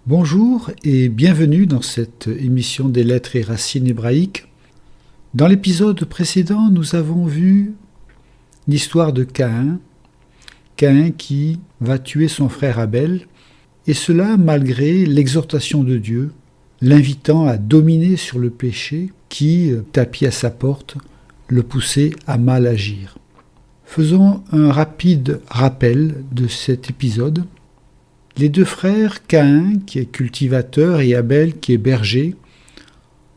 Bonjour et bienvenue dans cette émission des lettres et racines hébraïques. Dans l'épisode précédent, nous avons vu l'histoire de Caïn qui va tuer son frère Abel, et cela malgré l'exhortation de Dieu, l'invitant à dominer sur le péché qui, tapis à sa porte, le poussait à mal agir. Faisons un rapide rappel de cet épisode. Les deux frères, Caïn, qui est cultivateur, et Abel, qui est berger,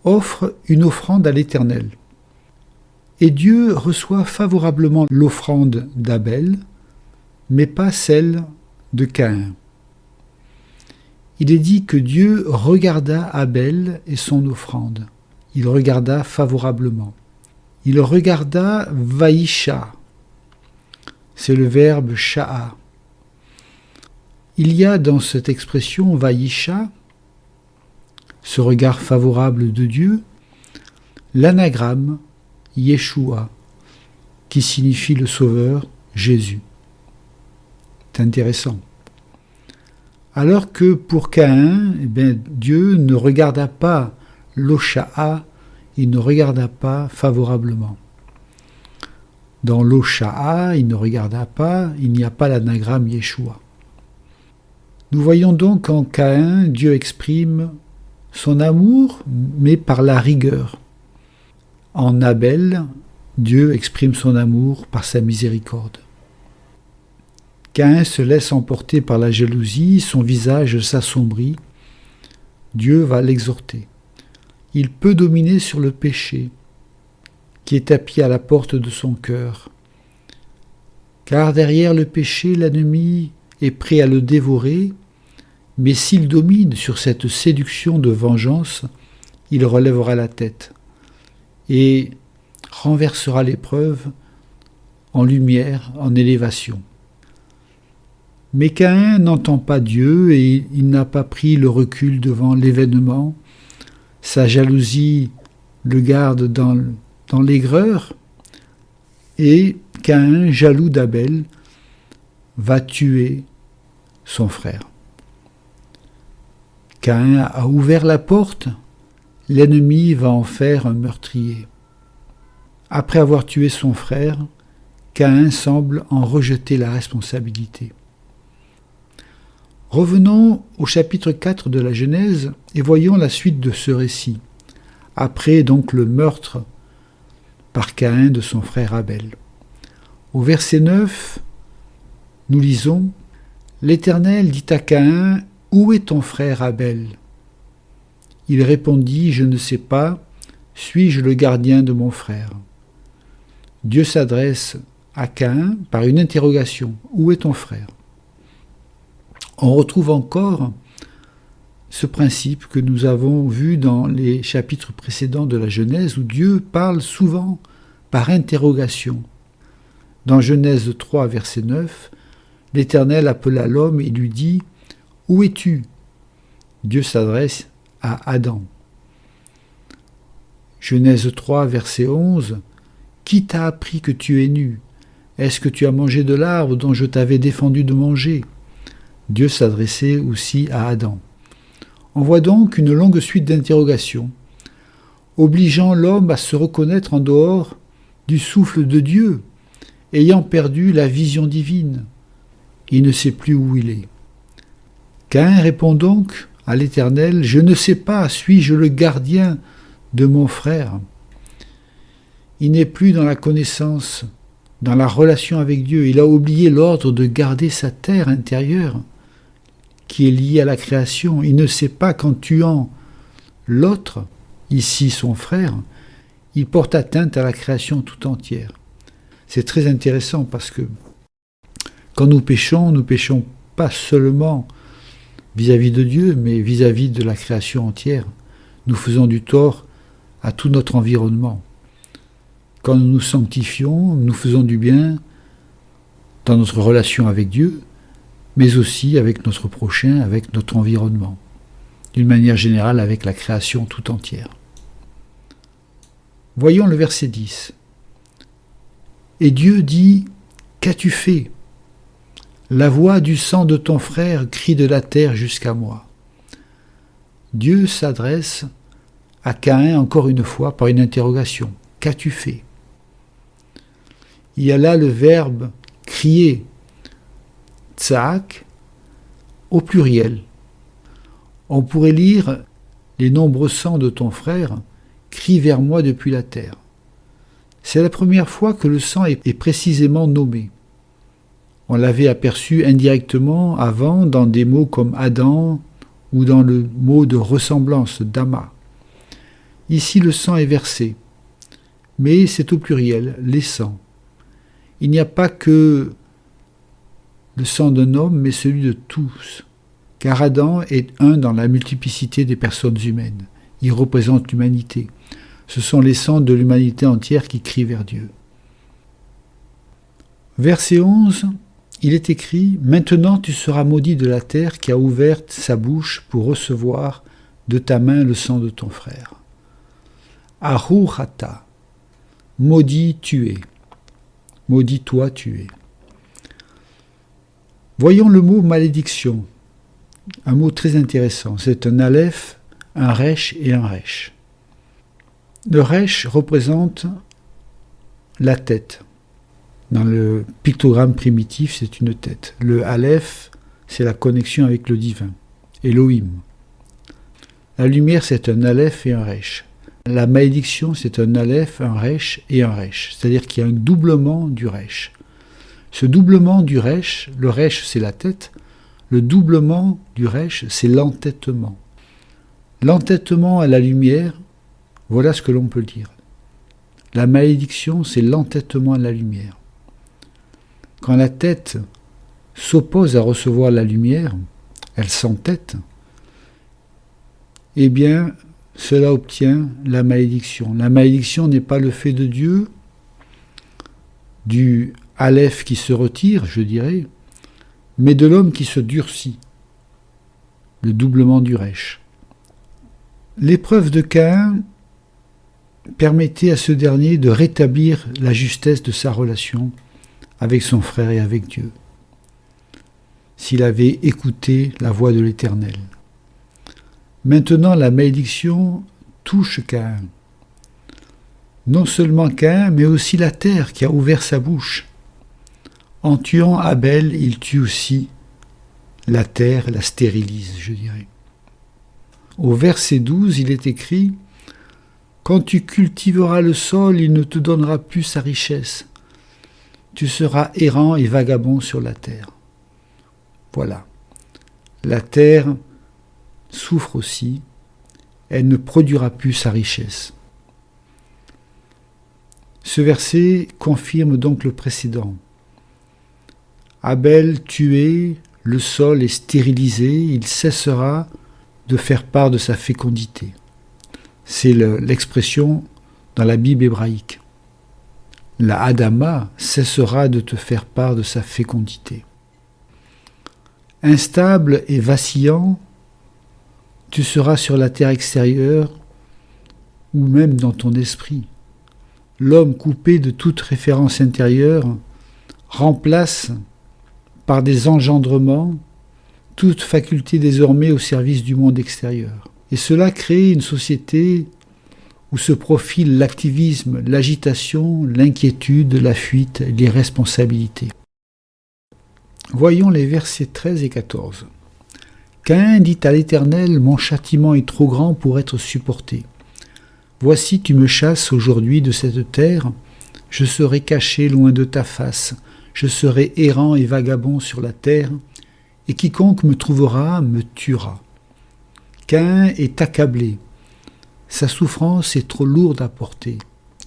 offrent une offrande à l'Éternel. Et Dieu reçoit favorablement l'offrande d'Abel, mais pas celle de Caïn. Il est dit que Dieu regarda Abel et son offrande. Il regarda favorablement. Il regarda vaïcha. C'est le verbe sha'a. Il y a dans cette expression vaïcha, ce regard favorable de Dieu, l'anagramme Yeshua, qui signifie le Sauveur, Jésus. C'est intéressant. Alors que pour Caïn, Dieu ne regarda pas l'Osha'a, il ne regarda pas favorablement. Dans l'Osha'a, il ne regarda pas, il n'y a pas l'anagramme Yeshua. Nous voyons donc qu'en Caïn, Dieu exprime son amour, mais par la rigueur. En Abel, Dieu exprime son amour par sa miséricorde. Caïn se laisse emporter par la jalousie, son visage s'assombrit. Dieu va l'exhorter. Il peut dominer sur le péché, qui est tapis à la porte de son cœur. Car derrière le péché, l'ennemi est prêt à le dévorer, mais s'il domine sur cette séduction de vengeance, il relèvera la tête et renversera l'épreuve en lumière, en élévation. Mais Caïn n'entend pas Dieu et il n'a pas pris le recul devant l'événement. Sa jalousie le garde dans l'aigreur, et Caïn, jaloux d'Abel, va tuer son frère. Caïn a ouvert la porte, l'ennemi va en faire un meurtrier. Après avoir tué son frère, Caïn semble en rejeter la responsabilité. Revenons au chapitre 4 de la Genèse et voyons la suite de ce récit, après donc le meurtre par Caïn de son frère Abel. Au verset 9, nous lisons « L'Éternel dit à Caïn, « Où est ton frère Abel ?» Il répondit « Je ne sais pas, suis-je le gardien de mon frère ?» Dieu s'adresse à Caïn par une interrogation « Où est ton frère ?» On retrouve encore ce principe que nous avons vu dans les chapitres précédents de la Genèse, où Dieu parle souvent par interrogation. Dans Genèse 3, verset 9, l'Éternel appela l'homme et lui dit « Où es-tu » Dieu s'adresse à Adam. Genèse 3, verset 11, « Qui t'a appris que tu es nu ? Est-ce que tu as mangé de l'arbre dont je t'avais défendu de manger ?» Dieu s'adressait aussi à Adam. On voit donc une longue suite d'interrogations, obligeant l'homme à se reconnaître en dehors du souffle de Dieu, ayant perdu la vision divine. Il ne sait plus où il est. Caïn répond donc à l'Éternel « Je ne sais pas, suis-je le gardien de mon frère ?» Il n'est plus dans la connaissance, dans la relation avec Dieu. Il a oublié l'ordre de garder sa terre intérieure, qui est liée à la création. Il ne sait pas qu'en tuant l'autre, ici son frère, il porte atteinte à la création tout entière. C'est très intéressant parce que quand nous péchons pas seulement vis-à-vis de Dieu, mais vis-à-vis de la création entière. Nous faisons du tort à tout notre environnement. Quand nous nous sanctifions, nous faisons du bien dans notre relation avec Dieu, mais aussi avec notre prochain, avec notre environnement, d'une manière générale avec la création tout entière. Voyons le verset 10. Et Dieu dit, « Qu'as-tu fait ? La voix du sang de ton frère crie de la terre jusqu'à moi. Dieu s'adresse à Caïn encore une fois par une interrogation. Qu'as-tu fait? Il y a là le verbe crier, tsaak, au pluriel. On pourrait lire les nombreux sangs de ton frère crient vers moi depuis la terre. C'est la première fois que le sang est précisément nommé. On l'avait aperçu indirectement avant dans des mots comme Adam ou dans le mot de ressemblance d'Ama. Ici, le sang est versé, mais c'est au pluriel, les sangs. Il n'y a pas que le sang d'un homme, mais celui de tous, car Adam est un dans la multiplicité des personnes humaines. Il représente l'humanité. Ce sont les sangs de l'humanité entière qui crient vers Dieu. Verset 11, il est écrit « Maintenant tu seras maudit de la terre qui a ouvert sa bouche pour recevoir de ta main le sang de ton frère. » Ahuhata, maudit tu es. Maudit toi tu es. Voyons le mot malédiction. Un mot très intéressant. C'est un aleph, un resh et un resh. Le resh représente la tête. Dans le pictogramme primitif, c'est une tête. Le aleph, c'est la connexion avec le divin. Elohim. La lumière, c'est un aleph et un resh. La malédiction, c'est un aleph, un resh et un resh. C'est-à-dire qu'il y a un doublement du resh. Ce doublement du resh, le resh, c'est la tête. Le doublement du resh, c'est l'entêtement. L'entêtement à la lumière, voilà ce que l'on peut dire. La malédiction, c'est l'entêtement à la lumière. Quand la tête s'oppose à recevoir la lumière, elle s'entête, eh bien, cela obtient la malédiction. La malédiction n'est pas le fait de Dieu, du aleph qui se retire, je dirais, mais de l'homme qui se durcit, le doublement du resh. L'épreuve de Caïn permettait à ce dernier de rétablir la justesse de sa relation avec son frère et avec Dieu, s'il avait écouté la voix de l'Éternel. Maintenant, la malédiction touche Caïn. Non seulement Caïn, mais aussi la terre qui a ouvert sa bouche. En tuant Abel, il tue aussi la terre, la stérilise, je dirais. Au verset 12, il est écrit « Quand tu cultiveras le sol, il ne te donnera plus sa richesse. Tu seras errant et vagabond sur la terre. » Voilà. La terre souffre aussi, elle ne produira plus sa richesse. Ce verset confirme donc le précédent. Abel tué, le sol est stérilisé, il cessera de faire part de sa fécondité. C'est l'expression dans la Bible hébraïque. La Adama cessera de te faire part de sa fécondité. Instable et vacillant, tu seras sur la terre extérieure ou même dans ton esprit. L'homme coupé de toute référence intérieure remplace par des engendrements toute faculté désormais au service du monde extérieur. Et cela crée une société où se profilent l'activisme, l'agitation, l'inquiétude, la fuite, l'irresponsabilité. Voyons les versets 13 et 14. Caïn dit à l'Éternel, « Mon châtiment est trop grand pour être supporté. Voici, tu me chasses aujourd'hui de cette terre, je serai caché loin de ta face, je serai errant et vagabond sur la terre, et quiconque me trouvera me tuera. » Caïn est accablé. Sa souffrance est trop lourde à porter,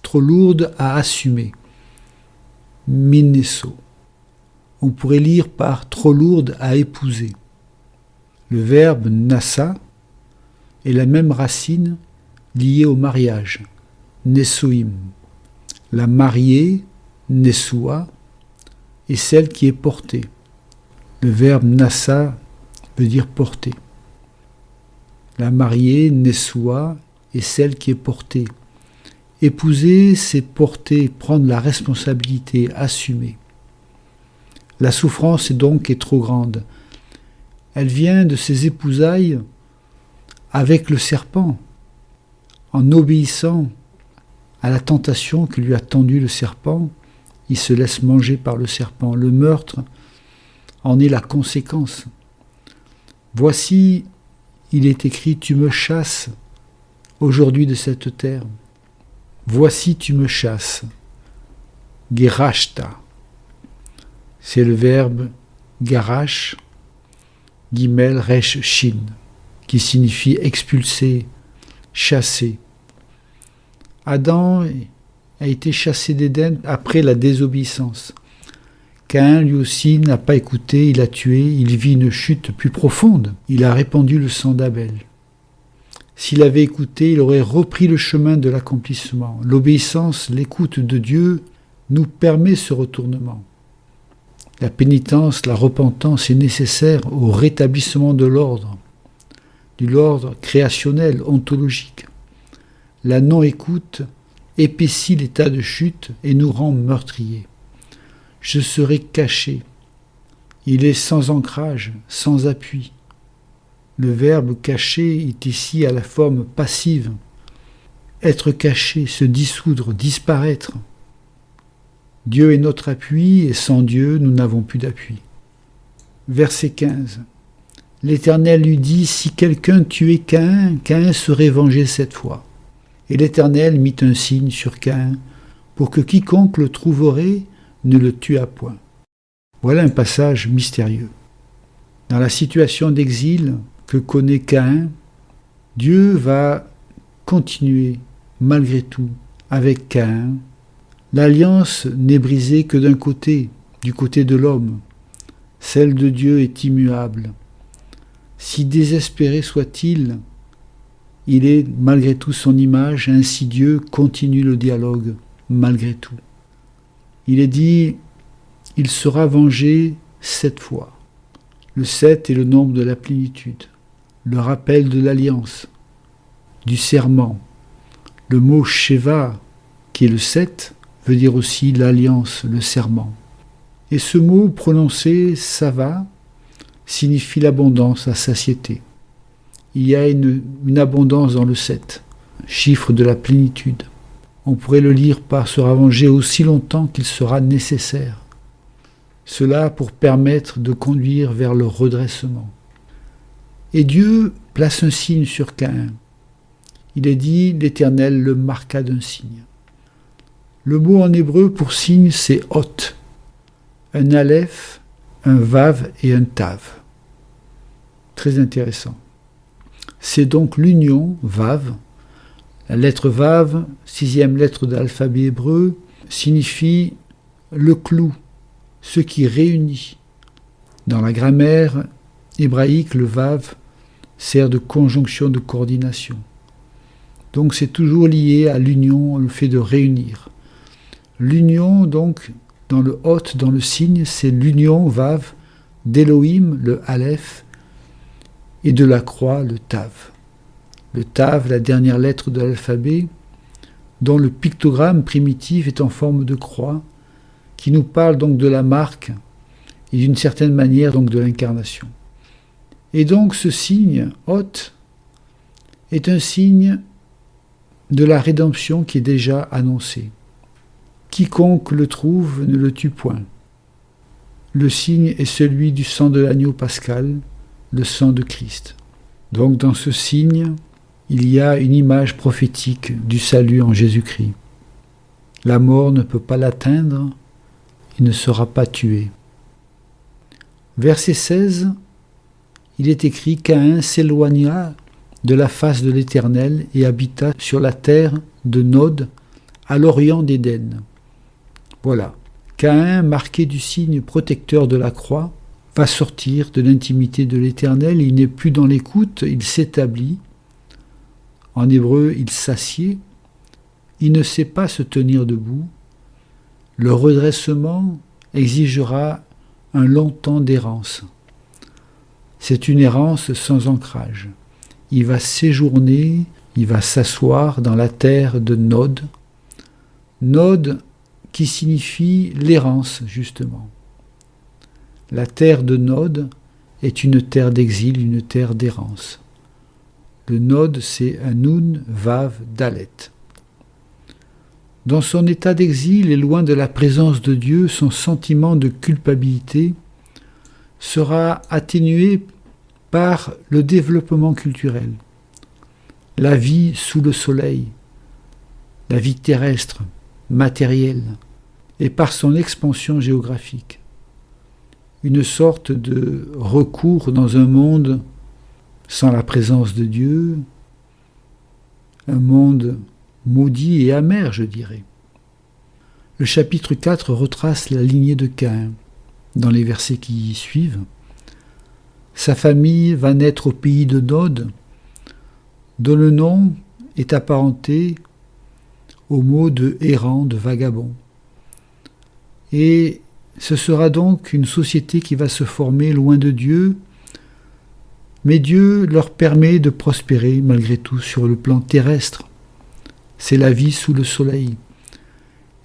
trop lourde à assumer. Minesso. On pourrait lire par trop lourde à épouser. Le verbe nassa est la même racine liée au mariage, nessoim. La mariée, nessoua, est celle qui est portée. Le verbe nassa veut dire porter. La mariée, nessoua, est celle qui est portée. Épouser, c'est porter, prendre la responsabilité, assumer. La souffrance donc est trop grande. Elle vient de ces épousailles avec le serpent, en obéissant à la tentation que lui a tendue le serpent, il se laisse manger par le serpent. Le meurtre en est la conséquence. Voici, il est écrit, tu me chasses aujourd'hui de cette terre. Voici, tu me chasses. Gerashta. C'est le verbe garash, gimel, resh, shin, qui signifie expulser, chasser. Adam a été chassé d'Éden après la désobéissance. Caïn, lui aussi, n'a pas écouté, il a tué, il vit une chute plus profonde. Il a répandu le sang d'Abel. S'il avait écouté, il aurait repris le chemin de l'accomplissement. L'obéissance, l'écoute de Dieu nous permet ce retournement. La pénitence, la repentance est nécessaire au rétablissement de l'ordre créationnel, ontologique. La non-écoute épaissit l'état de chute et nous rend meurtriers. Je serai caché. Il est sans ancrage, sans appui. Le verbe caché est ici à la forme passive. Être caché, se dissoudre, disparaître. Dieu est notre appui et sans Dieu, nous n'avons plus d'appui. Verset 15. L'Éternel lui dit, si quelqu'un tuait Caïn, Caïn serait vengé cette fois. Et l'Éternel mit un signe sur Caïn, pour que quiconque le trouverait ne le tuât point. Voilà un passage mystérieux. Dans la situation d'exil que connaît Caïn, Dieu va continuer, malgré tout, avec Caïn. L'alliance n'est brisée que d'un côté, du côté de l'homme. Celle de Dieu est immuable. Si désespéré soit-il, il est malgré tout son image, ainsi Dieu continue le dialogue, malgré tout. Il est dit, il sera vengé 7 fois. Le 7 est le nombre de la plénitude, le rappel de l'alliance, du serment. Le mot Sheva, qui est le 7, veut dire aussi l'alliance, le serment. Et ce mot prononcé, Sava, signifie l'abondance, la satiété. Il y a une abondance dans le 7, chiffre de la plénitude. On pourrait le lire par sera vengé aussi longtemps qu'il sera nécessaire. Cela pour permettre de conduire vers le redressement. Et Dieu place un signe sur Caïn. Il est dit, l'Éternel le marqua d'un signe. Le mot en hébreu pour signe, c'est hot. Un aleph, un vav et un tav. Très intéressant. C'est donc l'union, vav. La lettre vav, 6e lettre de l'alphabet hébreu, signifie le clou, ce qui réunit. Dans la grammaire hébraïque, le vav sert de conjonction de coordination. Donc c'est toujours lié à l'union, le fait de réunir. L'union, donc, dans le hot, dans le signe, c'est l'union, vav, d'Elohim, le aleph, et de la croix, le tav. Le tav, la dernière lettre de l'alphabet, dont le pictogramme primitif est en forme de croix, qui nous parle donc de la marque et d'une certaine manière donc de l'incarnation. Et donc ce signe, hot, est un signe de la rédemption qui est déjà annoncée. Quiconque le trouve ne le tue point. Le signe est celui du sang de l'agneau pascal, le sang de Christ. Donc dans ce signe, il y a une image prophétique du salut en Jésus-Christ. La mort ne peut pas l'atteindre, il ne sera pas tué. Verset 16, il est écrit « Caïn s'éloigna de la face de l'Éternel et habita sur la terre de Nod, à l'orient d'Éden. » Voilà, Caïn, marqué du signe protecteur de la croix, va sortir de l'intimité de l'Éternel, il n'est plus dans l'écoute, il s'établit. En hébreu, il s'assied, il ne sait pas se tenir debout. Le redressement exigera un long temps d'errance. C'est une errance sans ancrage. Il va séjourner, il va s'asseoir dans la terre de Nod. Nod qui signifie l'errance, justement. La terre de Nod est une terre d'exil, une terre d'errance. Le Nod, c'est un Nun, Vav, Dalet. Dans son état d'exil et loin de la présence de Dieu, son sentiment de culpabilité sera atténué par le développement culturel, la vie sous le soleil, la vie terrestre, matérielle, et par son expansion géographique. Une sorte de recours dans un monde sans la présence de Dieu, un monde maudit et amer, je dirais. Le chapitre 4 retrace la lignée de Caïn dans les versets qui y suivent. Sa famille va naître au pays de Nod, dont le nom est apparenté au mot de errant, de vagabond. Et ce sera donc une société qui va se former loin de Dieu, mais Dieu leur permet de prospérer malgré tout sur le plan terrestre. C'est la vie sous le soleil.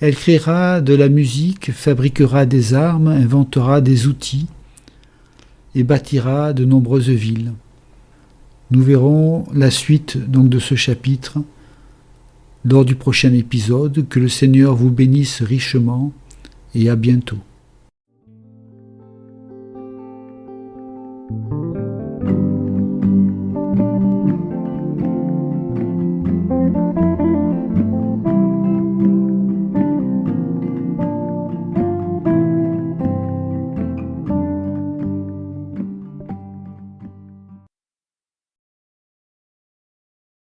Elle créera de la musique, fabriquera des armes, inventera des outils et bâtira de nombreuses villes. Nous verrons la suite donc de ce chapitre lors du prochain épisode. Que le Seigneur vous bénisse richement et à bientôt.